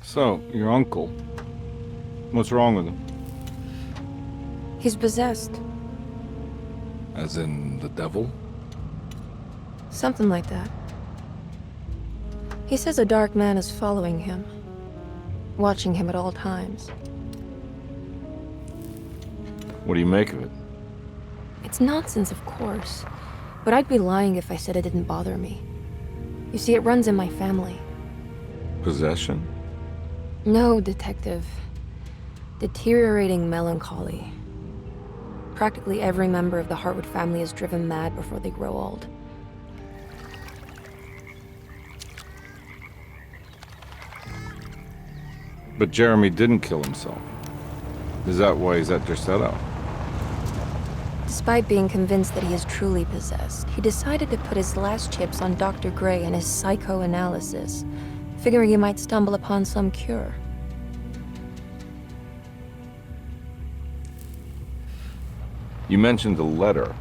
So, your uncle. What's wrong with him? He's possessed. As in the devil? Something like that. He says a dark man is following him, watching him at all times. What do you make of it? It's nonsense, of course, but I'd be lying if I said it didn't bother me. You see, it runs in my family. Possession? No, Detective. Deteriorating melancholy. Practically every member of the Hartwood family is driven mad before they grow old. But Jeremy didn't kill himself. Is that why he's at their setup? Despite being convinced that he is truly possessed, he decided to put his last chips on Dr. Gray and his psychoanalysis, figuring he might stumble upon some cure. You mentioned a letter.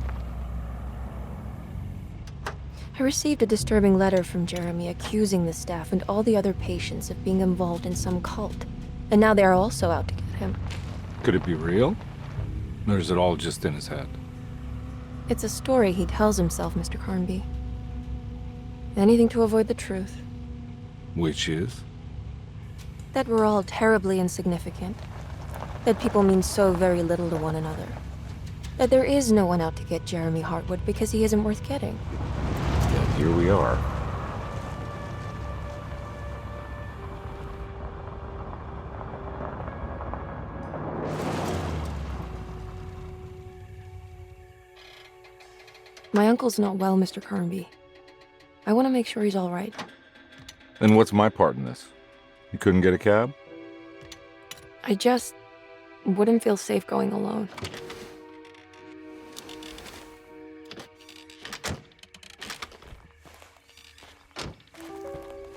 I received a disturbing letter from Jeremy accusing the staff and all the other patients of being involved in some cult. And now they are also out to get him. Could it be real? Or is it all just in his head? It's a story he tells himself, Mr. Carnby. Anything to avoid the truth. Which is? That we're all terribly insignificant. That people mean so very little to one another. That there is no one out to get Jeremy Hartwood because he isn't worth getting. Yet here we are. My uncle's not well, Mr. Carnby. I want to make sure he's all right. And what's my part in this? You couldn't get a cab? I just wouldn't feel safe going alone.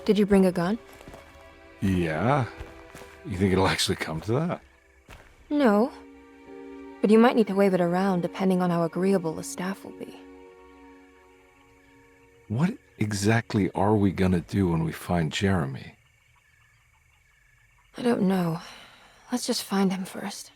Did you bring a gun? Yeah. You think it'll actually come to that? No. But you might need to wave it around depending on how agreeable the staff will be. What exactly are we gonna do when we find Jeremy? I don't know. Let's just find him first.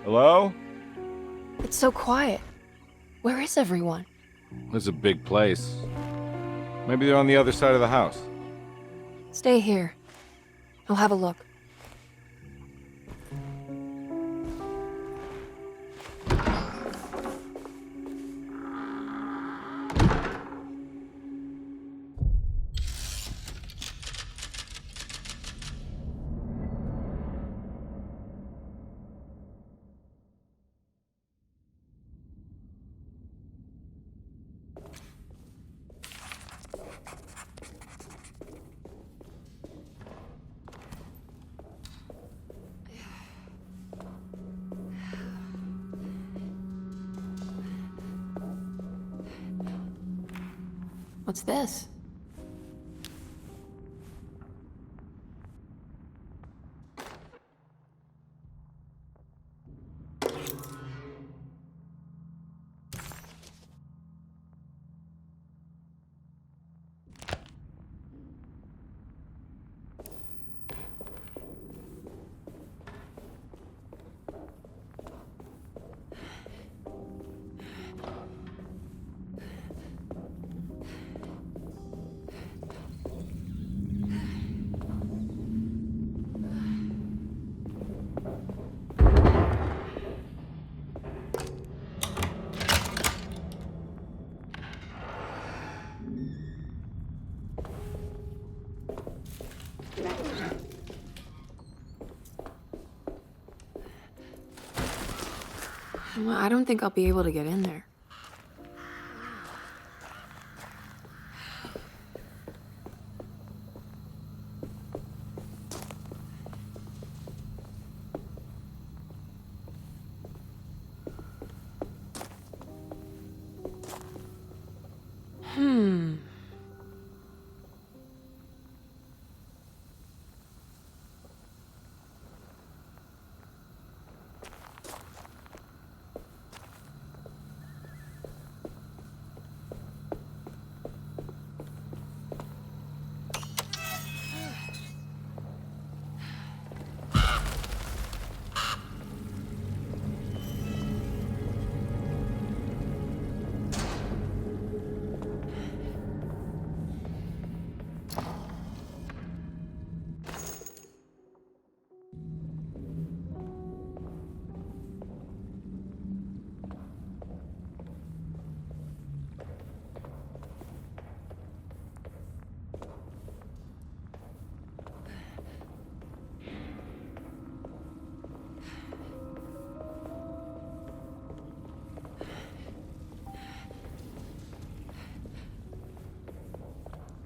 Hello? It's so quiet. Where is everyone? This is a big place. Maybe they're on the other side of the house. Stay here. I'll have a look. What's this? I don't think I'll be able to get in there.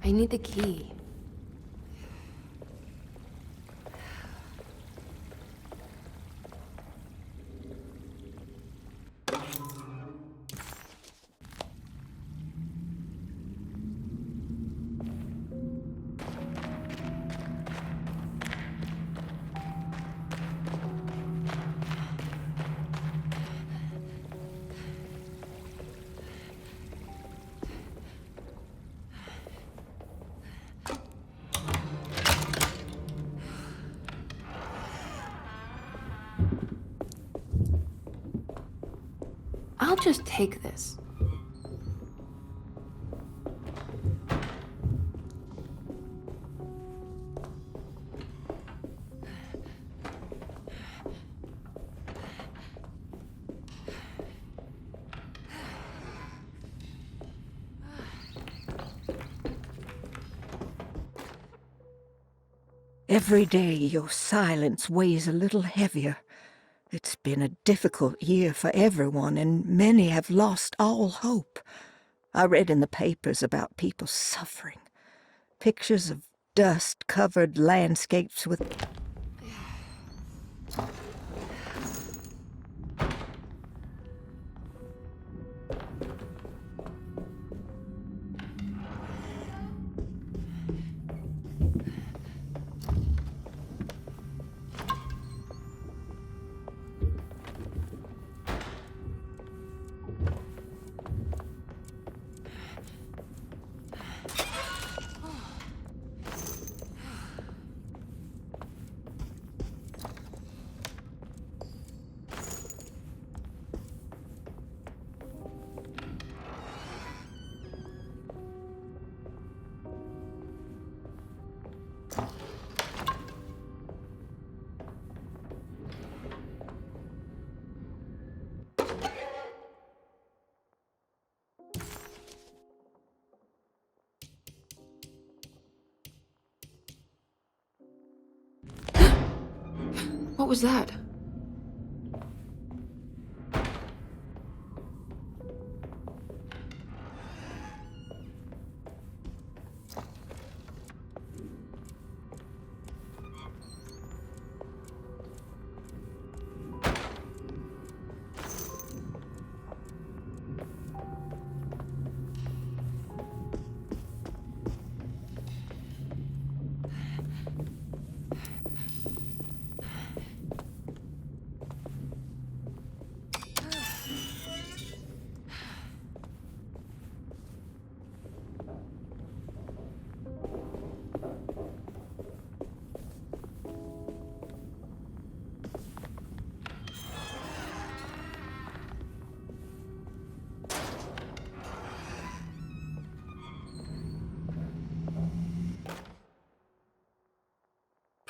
I need the key. I'll just take this. Every day your silence weighs a little heavier. It's been a difficult year for everyone, and many have lost all hope. I read in the papers about people suffering. Pictures of dust-covered landscapes with... What was that?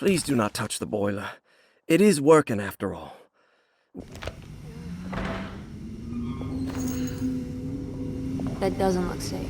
Please do not touch the boiler. It is working after all. That doesn't look safe.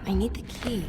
I need the key.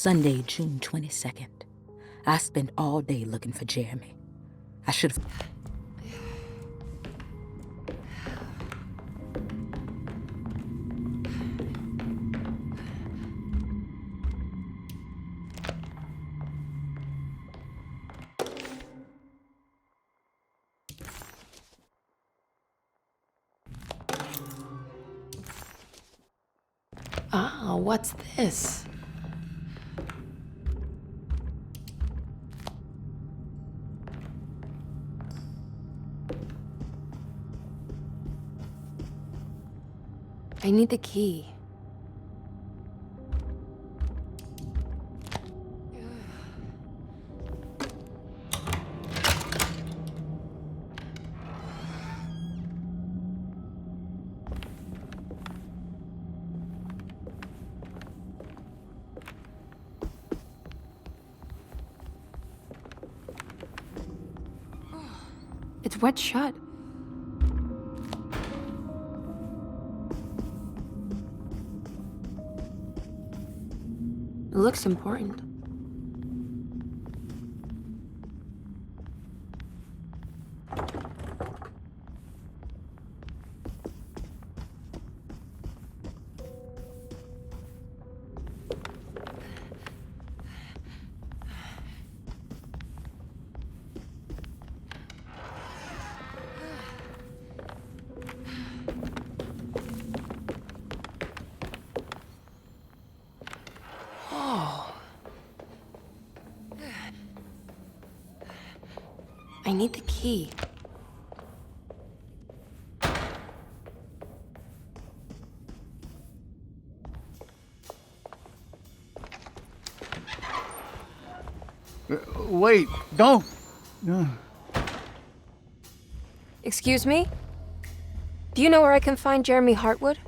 Sunday, June 22nd. I spent all day looking for Jeremy. I should have... Ah, what's this? I need the key. It's wet shut. It looks important. I need the key. Wait, don't! Excuse me? Do you know where I can find Jeremy Hartwood?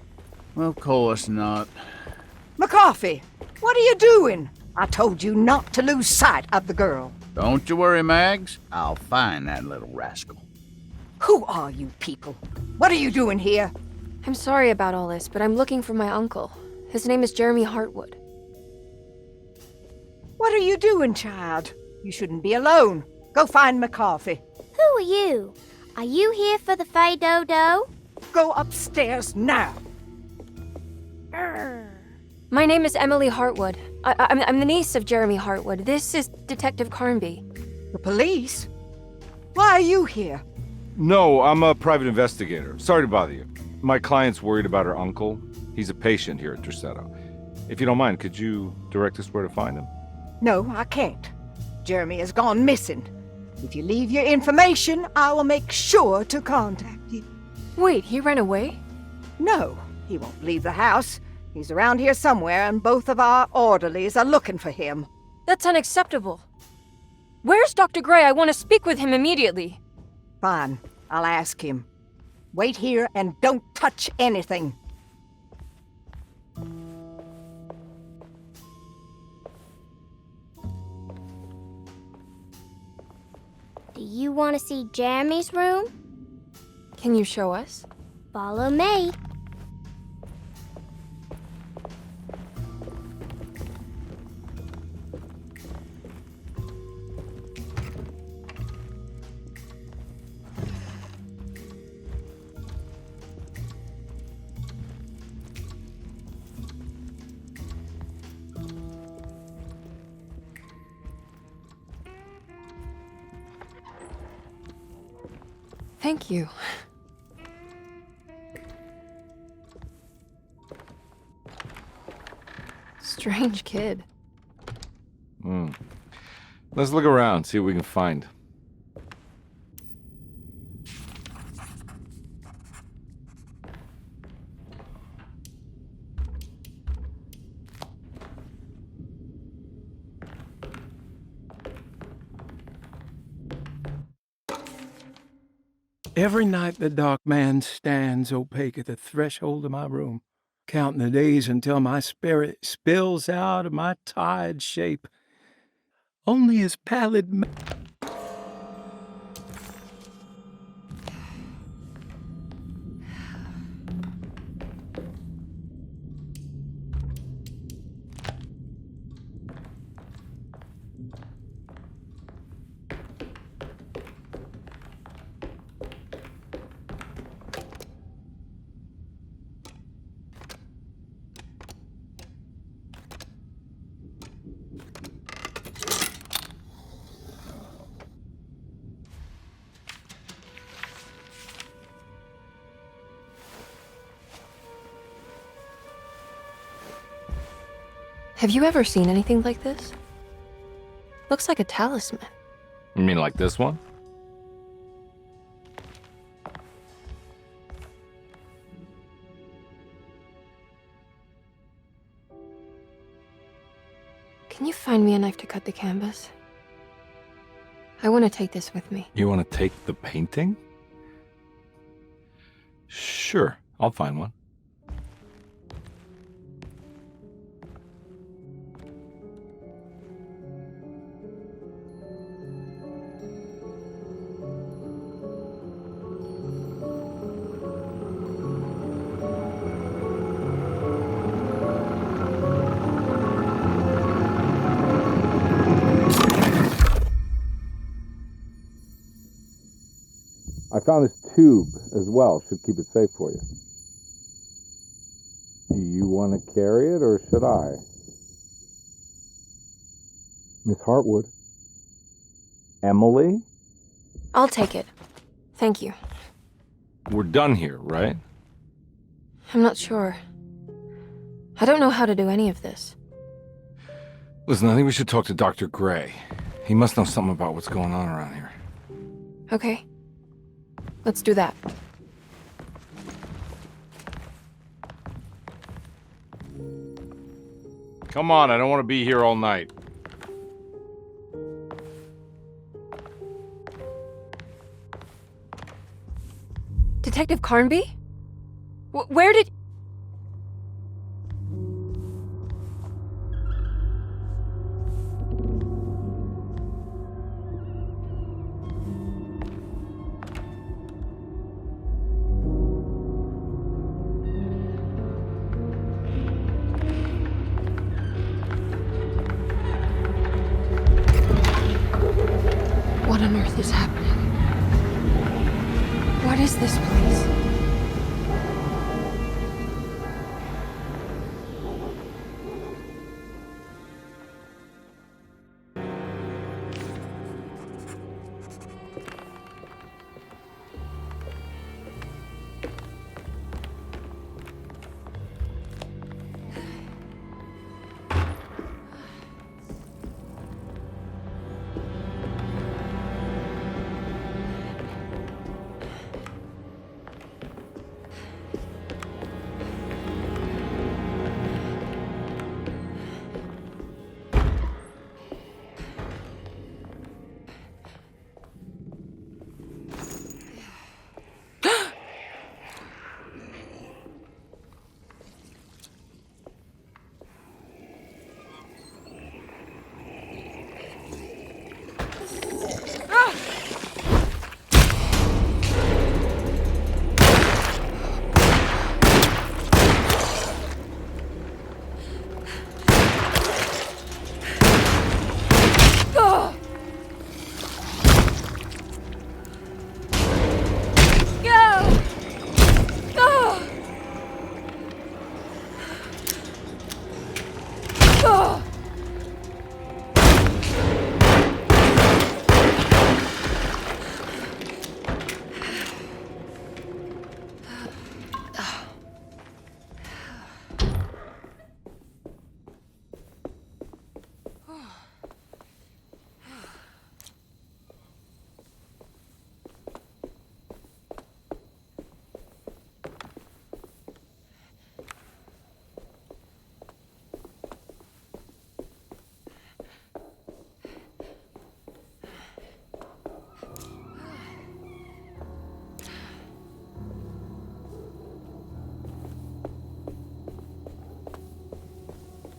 Of course not. McCarthy, what are you doing? I told you not to lose sight of the girl. Don't you worry, Mags. I'll find that little rascal. Who are you people? What are you doing here? I'm sorry about all this, but I'm looking for my uncle. His name is Jeremy Hartwood. What are you doing, child? You shouldn't be alone. Go find McCarthy. Who are you? Are you here for the Fay Dodo? Go upstairs now. My name is Emily Hartwood. I'm the niece of Jeremy Hartwood. This is Detective Carnby. The police? Why are you here? No, I'm a private investigator. Sorry to bother you. My client's worried about her uncle. He's a patient here at Tercetto. If you don't mind, could you direct us where to find him? No, I can't. Jeremy has gone missing. If you leave your information, I will make sure to contact you. Wait, he ran away? No, he won't leave the house. He's around here somewhere, and both of our orderlies are looking for him. That's unacceptable. Where's Dr. Gray? I want to speak with him immediately. Fine, I'll ask him. Wait here and don't touch anything. Do you want to see Jeremy's room? Can you show us? Follow me. Thank you. Strange kid. Let's look around, see what we can find. Every night the dark man stands opaque at the threshold of my room, counting the days until my spirit spills out of my tired shape. Only his pallid... Have you ever seen anything like this? Looks like a talisman. You mean like this one? Can you find me a knife to cut the canvas? I want to take this with me. You want to take the painting? Sure, I'll find one. I found this tube as well. Should keep it safe for you. Do you want to carry it or should I? Miss Hartwood? Emily? I'll take it. Thank you. We're done here, right? I'm not sure. I don't know how to do any of this. Listen, I think we should talk to Dr. Gray. He must know something about what's going on around here. Okay. Let's do that. Come on, I don't want to be here all night. Detective Carnby? Where did... What on earth is happening? What is this place?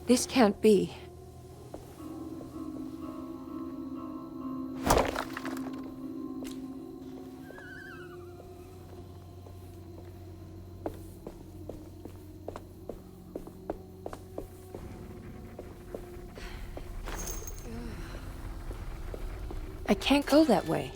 This can't be. I can't go that way.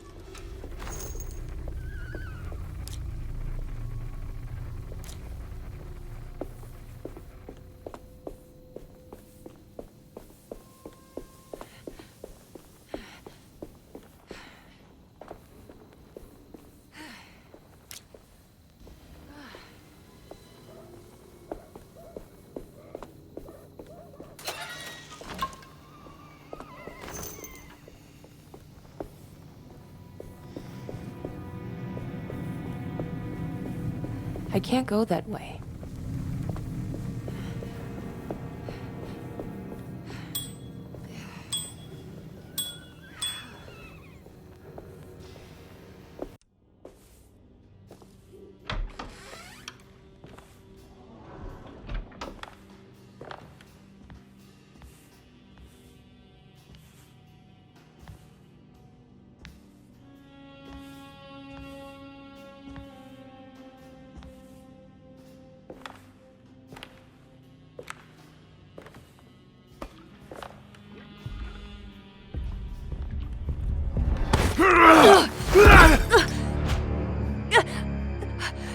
I can't go that way.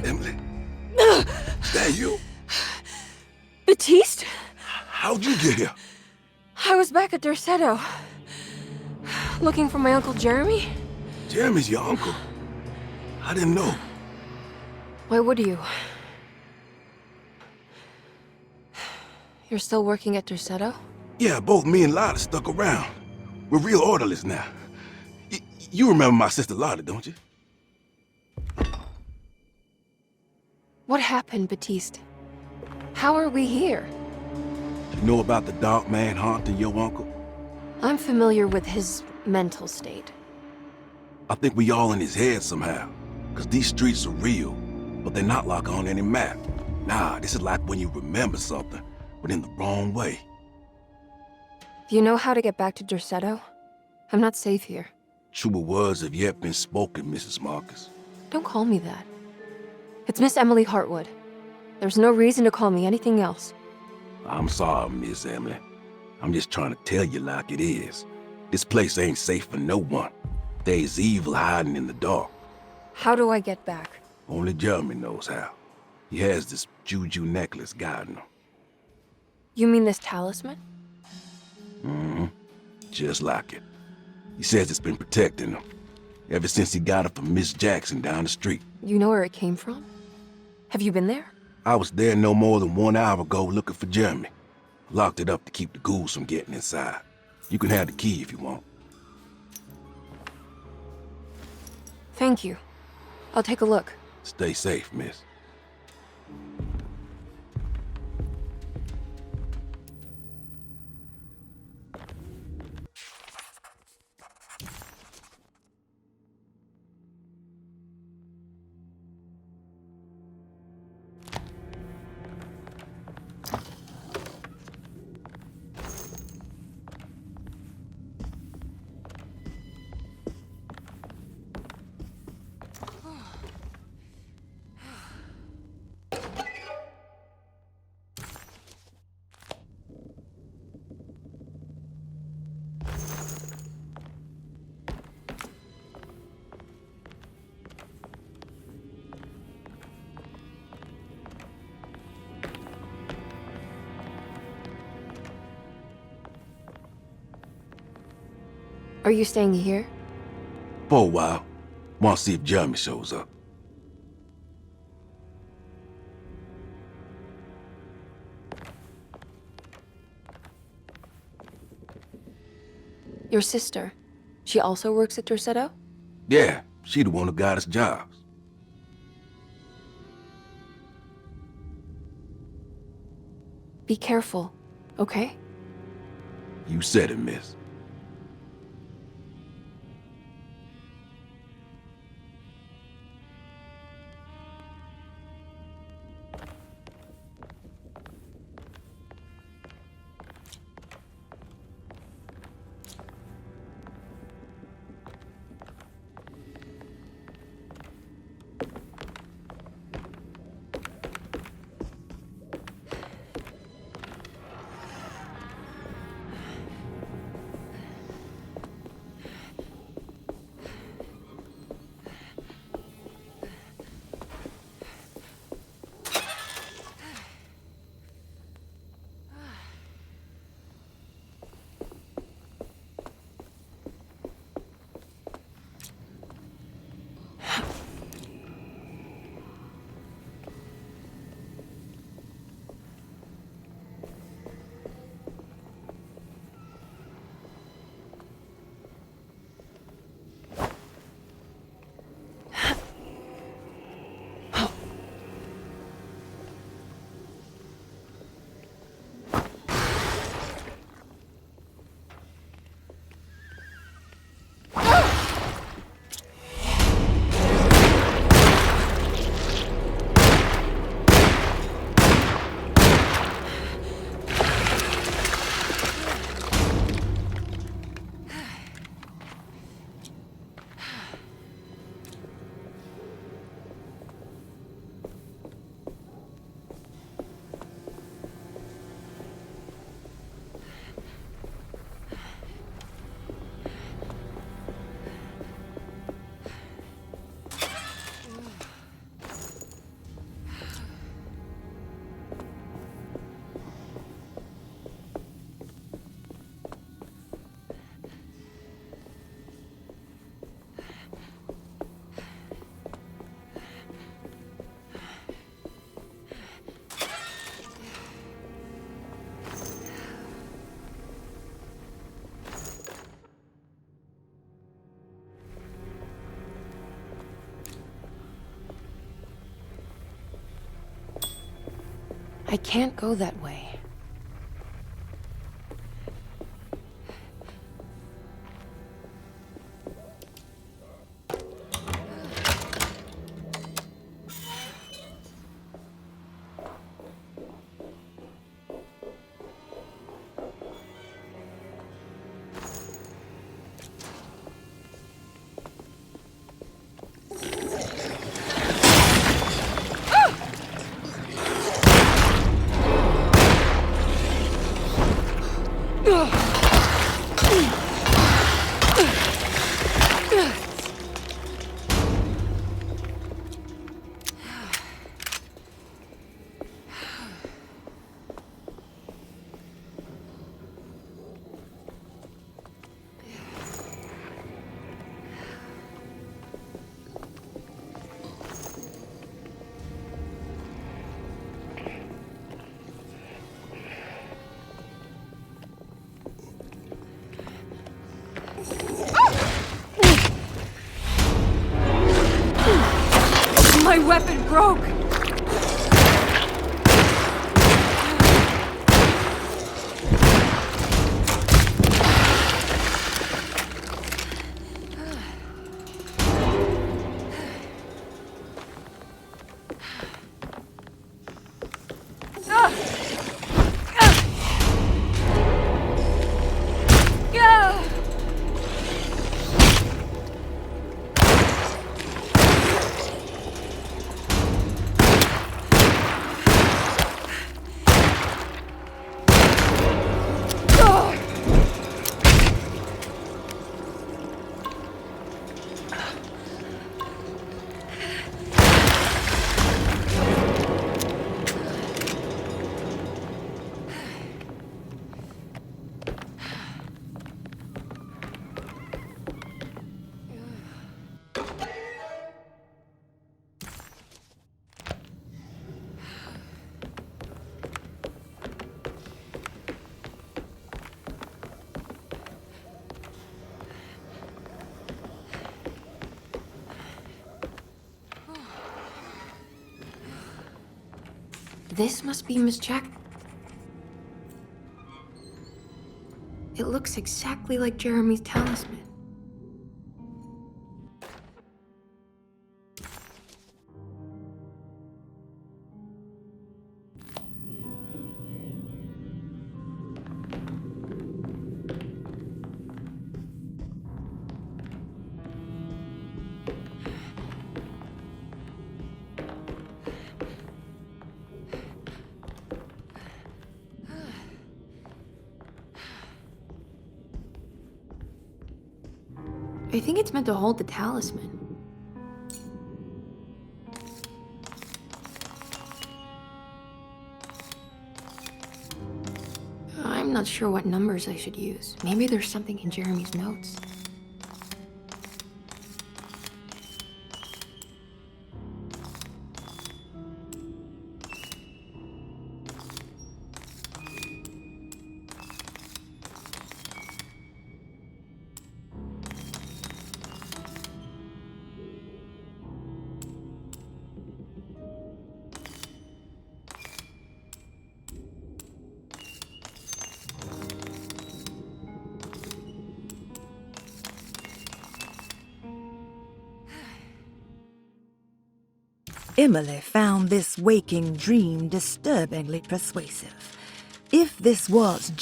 Emily, is that you? Baptiste? How'd you get here? I was back at Dorsetto. Looking for my Uncle Jeremy? Jeremy's your uncle. I didn't know. Why would you? You're still working at Dorsetto? Yeah, both me and Lotta stuck around. We're real orderlies now. You remember my sister Lotta, don't you? What happened, Baptiste? How are we here? You know about the dark man haunting your uncle? I'm familiar with his mental state. I think we all in his head somehow. Cause these streets are real, but they're not like on any map. Nah, this is like when you remember something, but in the wrong way. Do you know how to get back to Dorsetto? I'm not safe here. Truer words have yet been spoken, Mrs. Marcus. Don't call me that. It's Miss Emily Hartwood. There's no reason to call me anything else. I'm sorry, Miss Emily. I'm just trying to tell you like it is. This place ain't safe for no one. There's evil hiding in the dark. How do I get back? Only Jeremy knows how. He has this juju necklace guiding him. You mean this talisman? Mm-hmm. Just like it. He says it's been protecting him ever since he got it from Miss Jackson down the street. You know where it came from? Have you been there? I was there no more than 1 hour ago looking for Jeremy. Locked it up to keep the ghouls from getting inside. You can have the key if you want. Thank you. I'll take a look. Stay safe, miss. Are you staying here? For a while. Want to see if Jeremy shows up. Your sister. She also works at Dorsetto? Yeah, she the one who got us jobs. Be careful, okay? You said it, miss. I can't go that way. My weapon broke! This must be Miss Jack. It looks exactly like Jeremy's talisman. I think it's meant to hold the talisman. I'm not sure what numbers I should use. Maybe there's something in Jeremy's notes. Emily found this waking dream disturbingly persuasive. If this was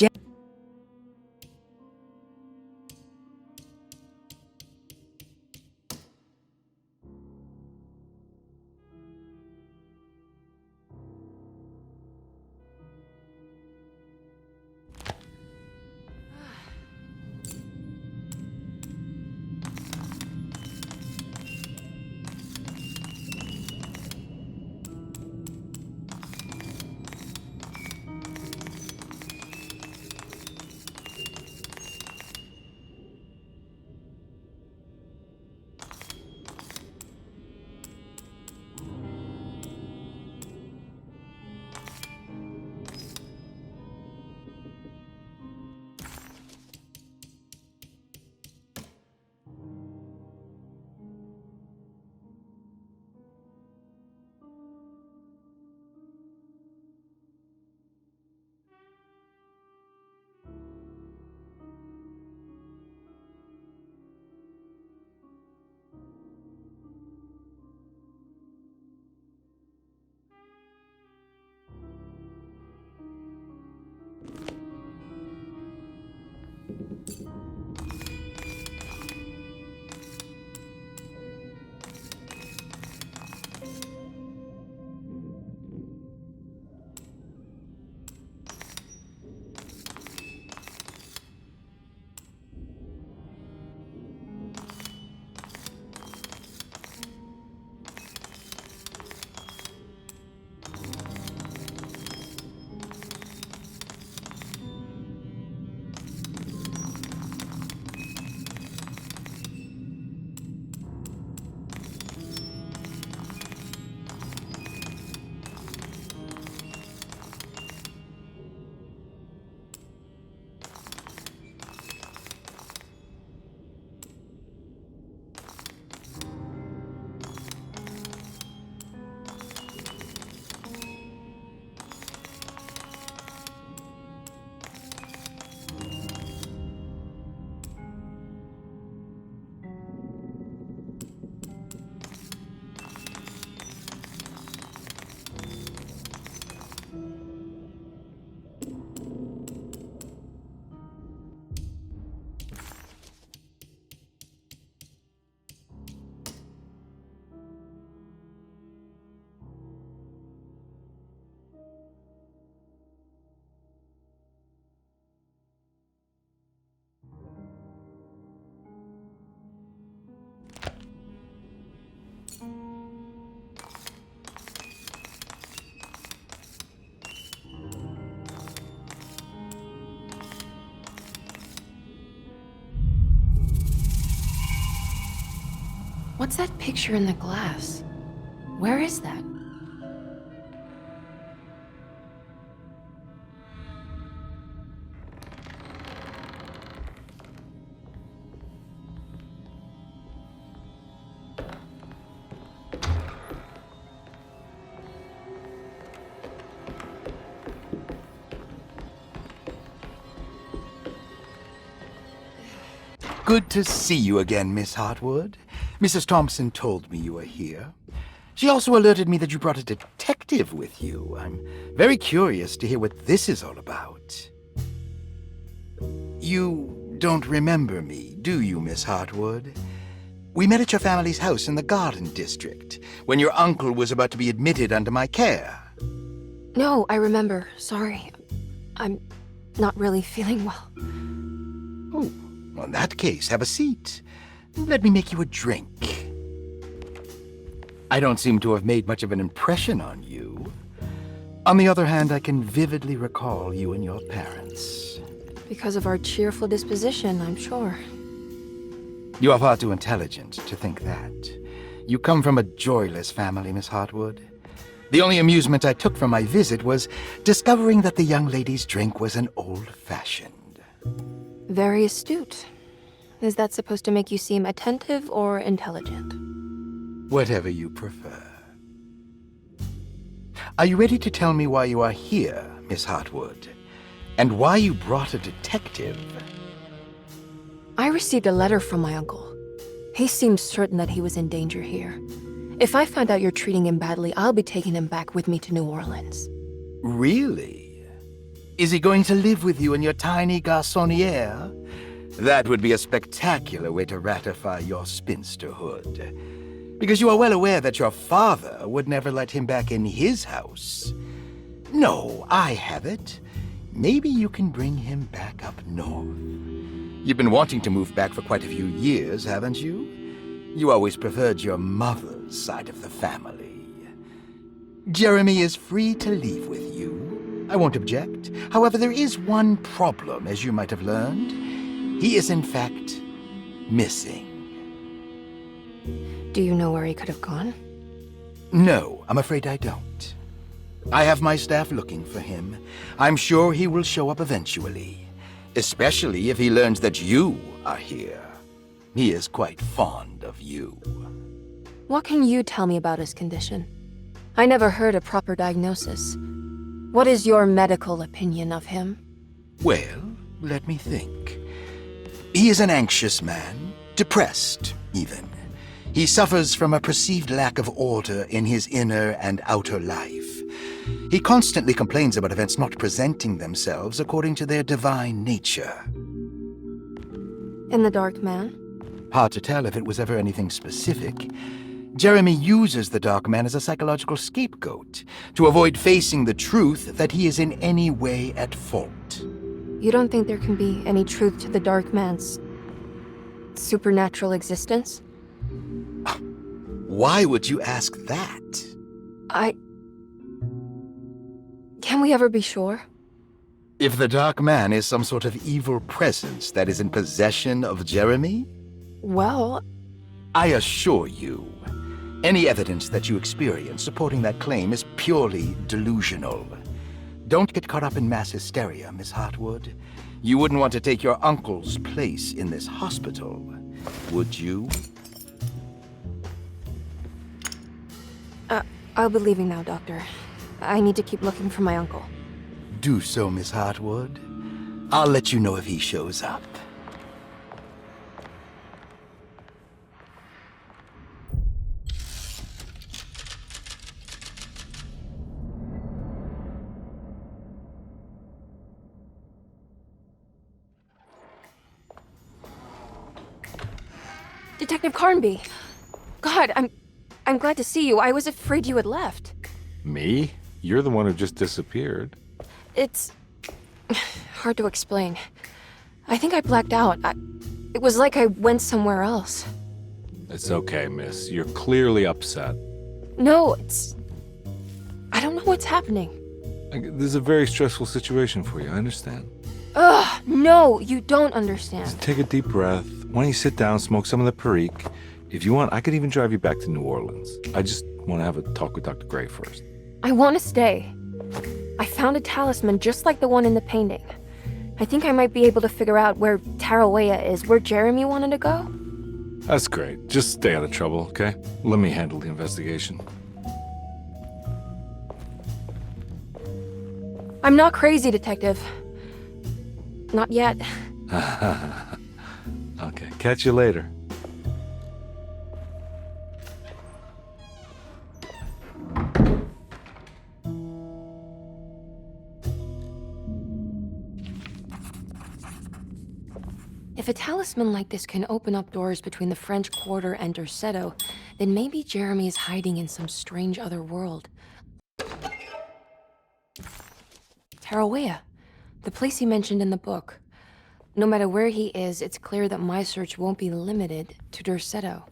What's that picture in the glass? Where is that? Good to see you again, Miss Hartwood. Mrs. Thompson told me you were here. She also alerted me that you brought a detective with you. I'm very curious to hear what this is all about. You don't remember me, do you, Miss Hartwood? We met at your family's house in the Garden District, when your uncle was about to be admitted under my care. No, I remember. Sorry. I'm not really feeling well. Oh, well, in that case, have a seat. Let me make you a drink. I don't seem to have made much of an impression on you. On the other hand, I can vividly recall you and your parents. Because of our cheerful disposition, I'm sure. You are far too intelligent to think that. You come from a joyless family, Miss Hartwood. The only amusement I took from my visit was discovering that the young lady's drink was an old-fashioned. Very astute. Is that supposed to make you seem attentive or intelligent? Whatever you prefer. Are you ready to tell me why you are here, Miss Hartwood? And why you brought a detective? I received a letter from my uncle. He seems certain that he was in danger here. If I find out you're treating him badly, I'll be taking him back with me to New Orleans. Really? Is he going to live with you in your tiny garçonniere? That would be a spectacular way to ratify your spinsterhood. Because you are well aware that your father would never let him back in his house. No, I have it. Maybe you can bring him back up north. You've been wanting to move back for quite a few years, haven't you? You always preferred your mother's side of the family. Jeremy is free to leave with you. I won't object. However, there is one problem, as you might have learned. He is, in fact, missing. Do you know where he could have gone? No, I'm afraid I don't. I have my staff looking for him. I'm sure he will show up eventually, especially if he learns that you are here. He is quite fond of you. What can you tell me about his condition? I never heard a proper diagnosis. What is your medical opinion of him? Well, let me think. He is an anxious man, depressed, even. He suffers from a perceived lack of order in his inner and outer life. He constantly complains about events not presenting themselves according to their divine nature. And the Dark Man? Hard to tell if it was ever anything specific. Jeremy uses the Dark Man as a psychological scapegoat to avoid facing the truth that he is in any way at fault. You don't think there can be any truth to the Dark Man's supernatural existence? Why would you ask that? Can we ever be sure? If the Dark Man is some sort of evil presence that is in possession of Jeremy? Well, I assure you, any evidence that you experience supporting that claim is purely delusional. Don't get caught up in mass hysteria, Miss Hartwood. You wouldn't want to take your uncle's place in this hospital, would you? I'll be leaving now, Doctor. I need to keep looking for my uncle. Do so, Miss Hartwood. I'll let you know if he shows up. Detective Carnby! God, I'm glad to see you. I was afraid you had left. Me? You're the one who just disappeared. It's hard to explain. I think I blacked out. It was like I went somewhere else. It's okay, miss. You're clearly upset. No, I don't know what's happening. This is a very stressful situation for you, I understand. Ugh, no, you don't understand. Just take a deep breath. Why don't you sit down, smoke some of the Perique? If you want, I could even drive you back to New Orleans. I just want to have a talk with Dr. Gray first. I want to stay. I found a talisman just like the one in the painting. I think I might be able to figure out where Tarawea is, where Jeremy wanted to go. That's great. Just stay out of trouble, okay? Let me handle the investigation. I'm not crazy, Detective. Not yet. Okay, catch you later. If a talisman like this can open up doors between the French Quarter and Derceto, then maybe Jeremy is hiding in some strange other world. Tarawea, the place he mentioned in the book. No matter where he is, it's clear that my search won't be limited to Derceto.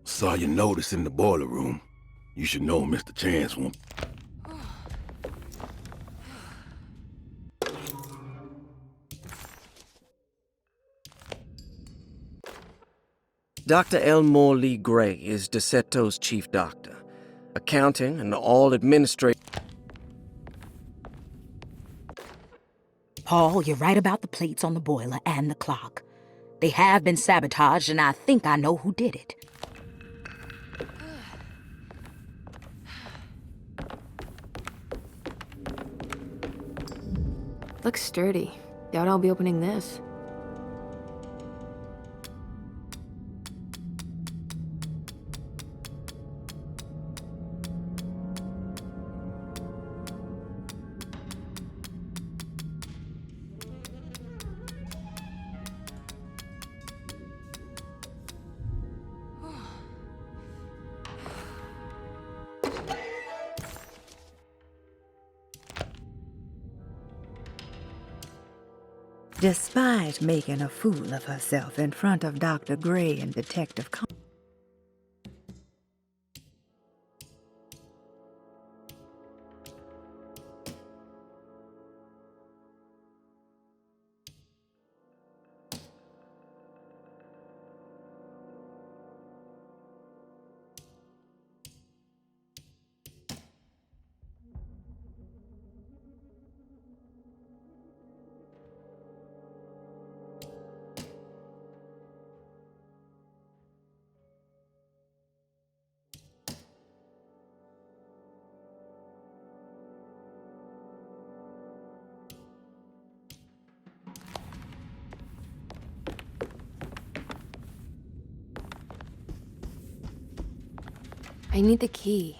Saw your notice in the boiler room. You should know Mr. Chance won't. Dr. Elmore Lee Gray is Deceto's chief doctor. Accounting and all administrative. Paul, you're right about the plates on the boiler and the clock. They have been sabotaged, and I think I know who did it. Looks sturdy. Doubt I'll be opening this. Despite making a fool of herself in front of Dr. Gray and Detective I need the key.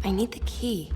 I need the key.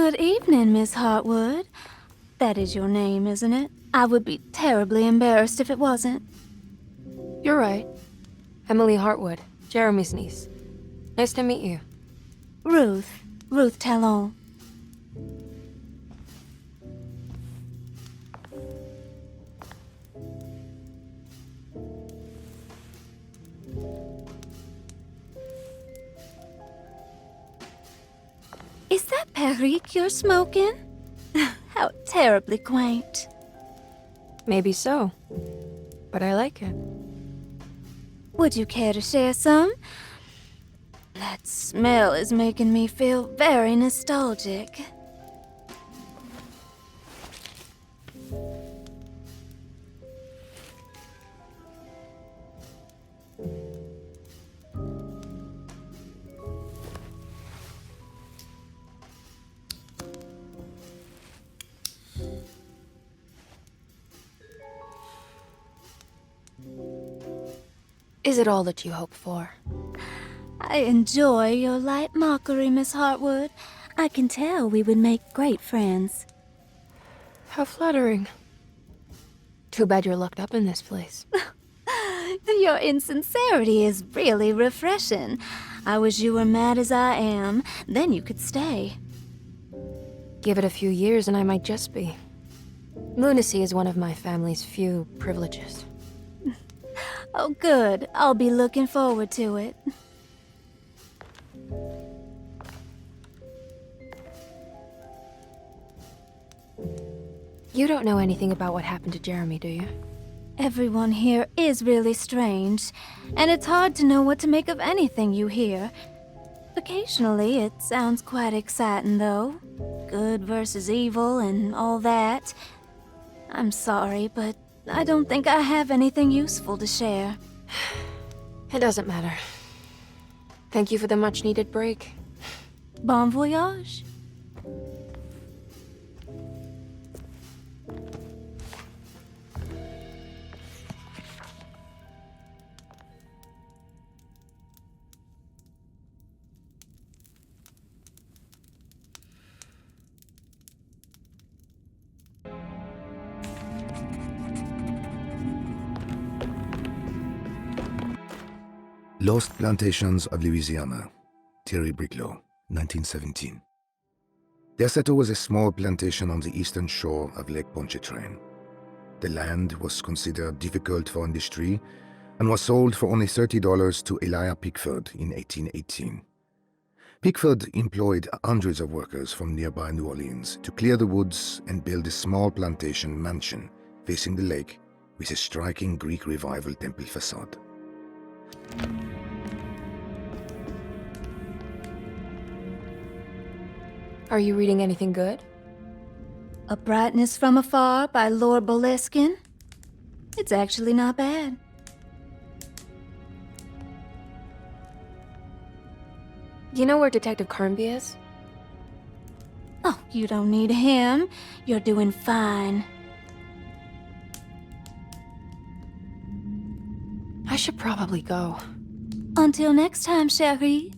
Good evening, Miss Hartwood. That is your name, isn't it? I would be terribly embarrassed if it wasn't. You're right. Emily Hartwood, Jeremy's niece. Nice to meet you. Ruth Talon. Is that Perique you're smoking? How terribly quaint. Maybe so. But I like it. Would you care to share some? That smell is making me feel very nostalgic. Is it all that you hope for? I enjoy your light mockery, Miss Hartwood. I can tell we would make great friends. How flattering. Too bad you're locked up in this place. Your insincerity is really refreshing. I wish you were mad as I am. Then you could stay. Give it a few years and I might just be. Lunacy is one of my family's few privileges. Oh, good. I'll be looking forward to it. You don't know anything about what happened to Jeremy, do you? Everyone here is really strange, and it's hard to know what to make of anything you hear. Occasionally, it sounds quite exciting, though. Good versus evil and all that. I'm sorry, but I don't think I have anything useful to share. It doesn't matter. Thank you for the much-needed break. Bon voyage. Lost Plantations of Louisiana, Thierry Briclot, 1917. Derceto was a small plantation on the eastern shore of Lake Pontchartrain. The land was considered difficult for industry and was sold for only $30 to Elijah Pickford in 1818. Pickford employed hundreds of workers from nearby New Orleans to clear the woods and build a small plantation mansion facing the lake with a striking Greek Revival temple facade. Are you reading anything good? A Brightness from Afar by Lord Boleskine. It's actually not bad. You know where Detective Carnby is? Oh, you don't need him. You're doing fine. I should probably go. Until next time, chérie.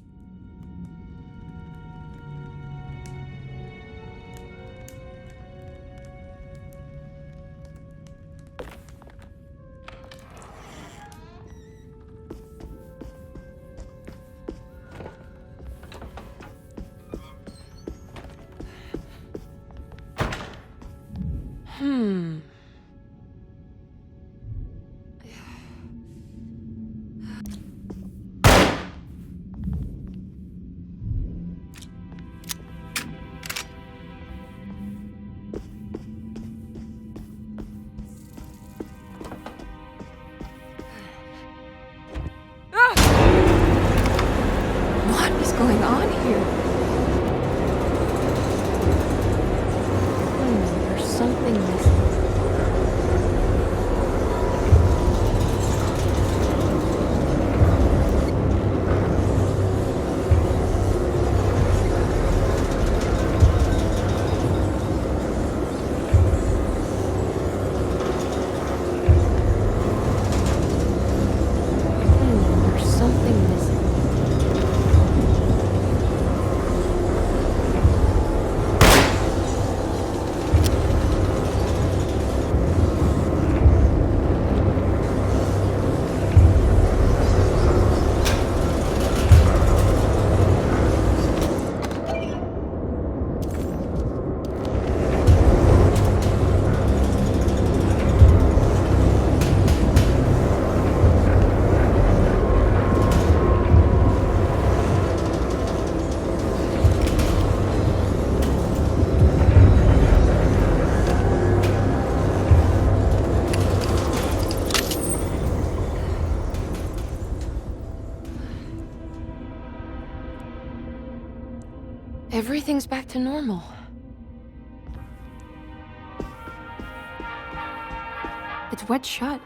What is going on here? There's something missing. There's something missing. Everything's back to normal. It's wet shut.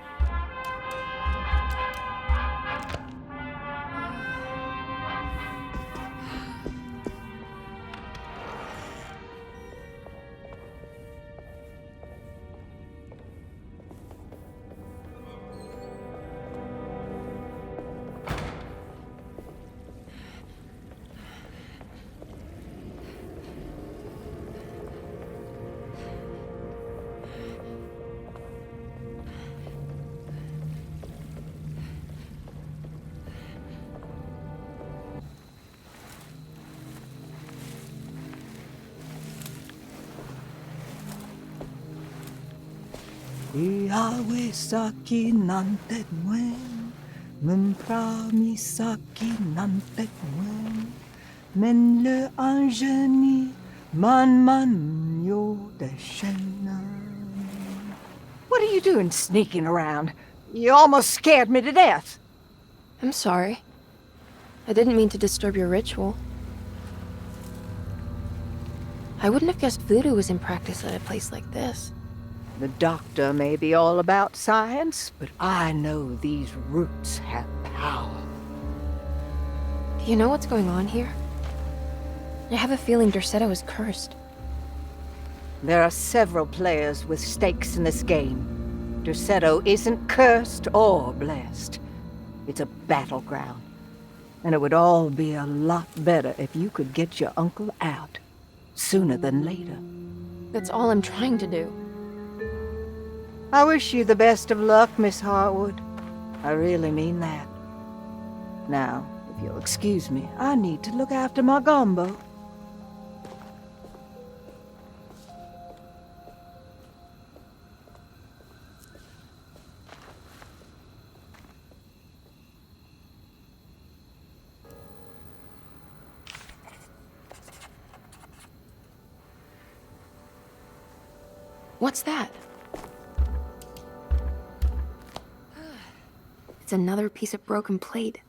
Iawe saki nantet mwen, memprami saki nantet mwen, men le anjeni man yo deshena. What are you doing sneaking around? You almost scared me to death. I'm sorry. I didn't mean to disturb your ritual. I wouldn't have guessed voodoo was in practice at a place like this. The doctor may be all about science, but I know these roots have power. Do you know what's going on here? I have a feeling Derceto is cursed. There are several players with stakes in this game. Derceto isn't cursed or blessed. It's a battleground. And it would all be a lot better if you could get your uncle out sooner than later. That's all I'm trying to do. I wish you the best of luck, Miss Hartwood. I really mean that. Now, if you'll excuse me, I need to look after my gumbo. What's that? It's another piece of broken plate.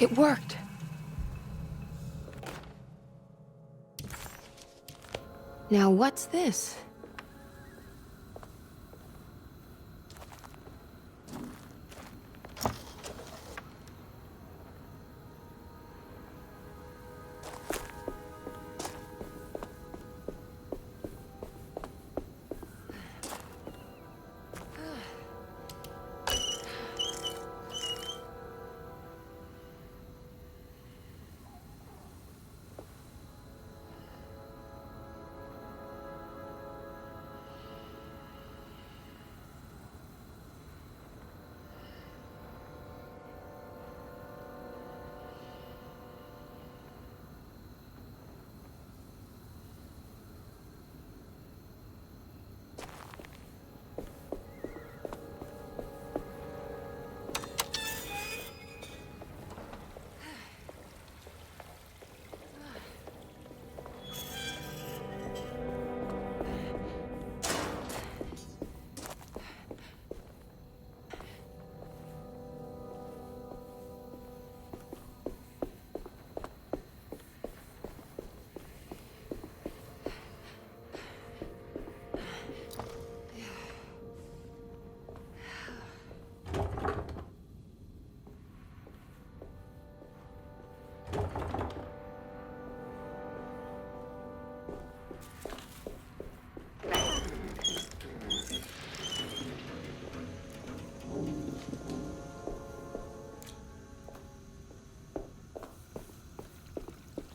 It worked. Now what's this?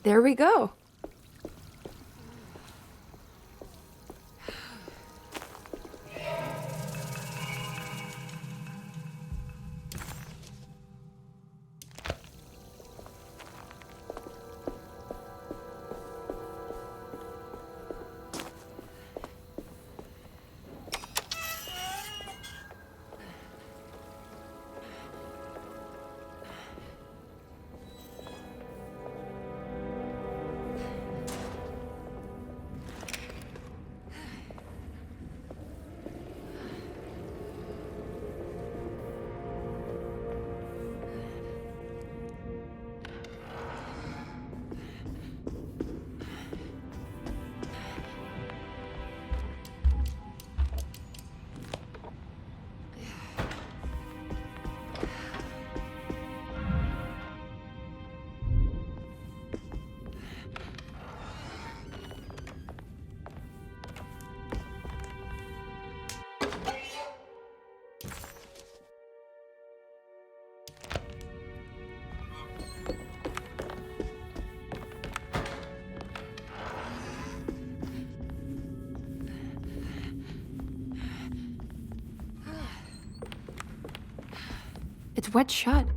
There we go. wet shut.